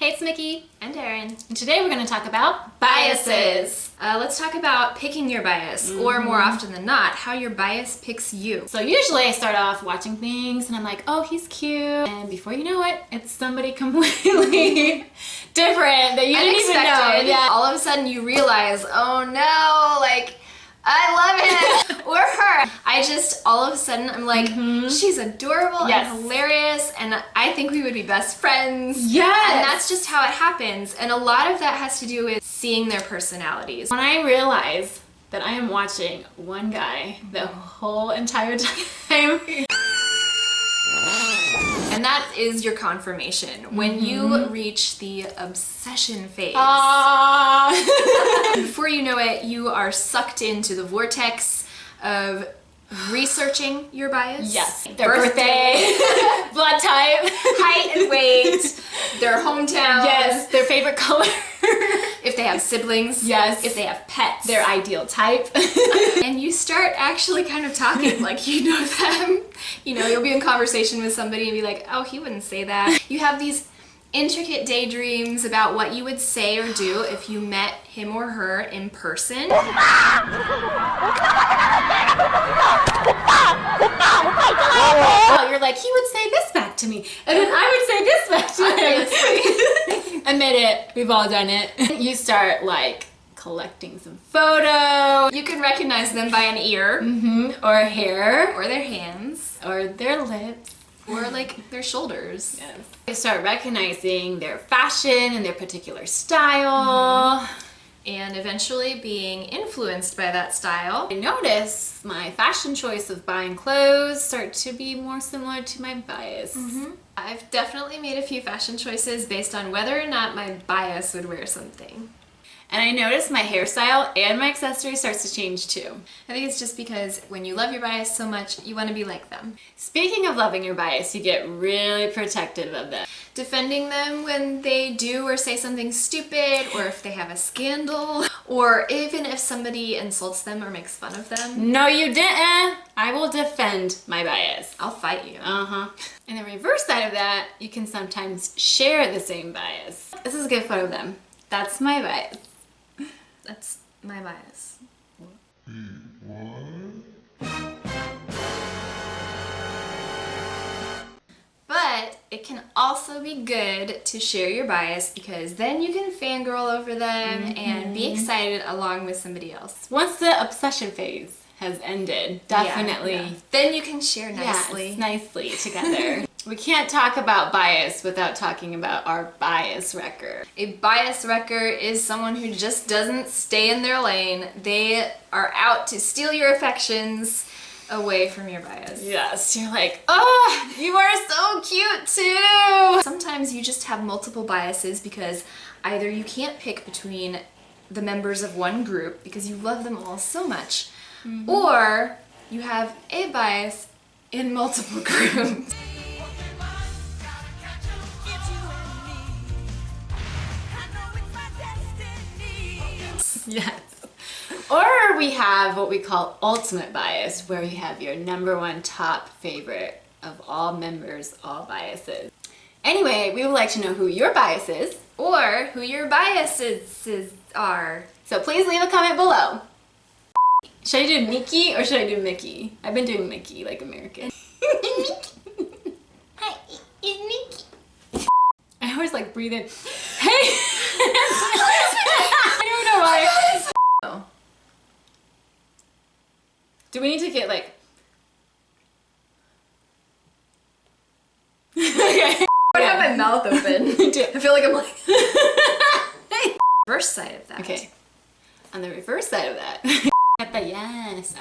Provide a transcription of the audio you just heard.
Hey, it's Mickey and Aaron. And today we're going to talk about biases. Let's talk about picking your bias, or more often than not, how your bias picks you. So usually I start off watching things and I'm like, oh, he's cute. And before you know it, it's somebody completely different that you didn't even know. Yeah. All of a sudden you realize, oh no, like, I love him or her. All of a sudden, I'm like, she's adorable and hilarious, and I think we would be best friends. Yes. And that's just how it happens. And a lot of that has to do with seeing their personalities. When I realize that I am watching one guy the whole entire time. And that is your confirmation. When you reach the obsession phase. Before you know it, you are sucked into the vortex of researching your bias. Yes. Their birthday, blood type, height and weight, their hometown. Yes. Their favorite color. If they have siblings. Yes. If they have pets. Their ideal type. And you start actually kind of talking like you know them. You know, you'll be in conversation with somebody and be like, oh, he wouldn't say that. You have these intricate daydreams about what you would say or do if you met him or her in person. Oh, you're like, he would say this back to me, and then I would say this back to him. Admit it, we've all done it. You start like collecting some photos. You can recognize them by an ear. Or hair. Or their hands. Or their lips. Or like their shoulders. Yes. You start recognizing their fashion and their particular style. And eventually being influenced by that style. I notice my fashion choice of buying clothes start to be more similar to my bias. I've definitely made a few fashion choices based on whether or not my bias would wear something. And I notice my hairstyle and my accessory starts to change too. I think it's just because when you love your bias so much, you want to be like them. Speaking of loving your bias, you get really protective of them. Defending them when they do or say something stupid, or if they have a scandal, or even if somebody insults them or makes fun of them. No, you didn't. I will defend my bias. I'll fight you. And the reverse side of that, you can sometimes share the same bias. This is a good photo of them. That's my bias. That's my bias. But it can also be good to share your bias, because then you can fangirl over them and be excited along with somebody else. Once the obsession phase has ended, definitely. Yeah. Then you can share nicely. Yes, nicely together. We can't talk about bias without talking about our bias wrecker. A bias wrecker is someone who just doesn't stay in their lane. They are out to steal your affections away from your bias. Yes, you're like, oh, you are so cute too. Sometimes you just have multiple biases because either you can't pick between the members of one group because you love them all so much, or you have a bias in multiple groups. Yes. Or we have what we call ultimate bias, where you have your #1 top favorite of all members, all biases. Anyway, we would like to know who your bias is, or who your biases are. so please leave a comment below. Should I do Miki or should I do Mickey? I've been doing Mickey, like American. Hi, it's Mickey. I always like breathe in. Hey! I don't know why. Do we need to get like... Okay. I have my mouth open. Me too. I feel like I'm like... Reverse side of that. Okay. On the reverse side of that. At the yes.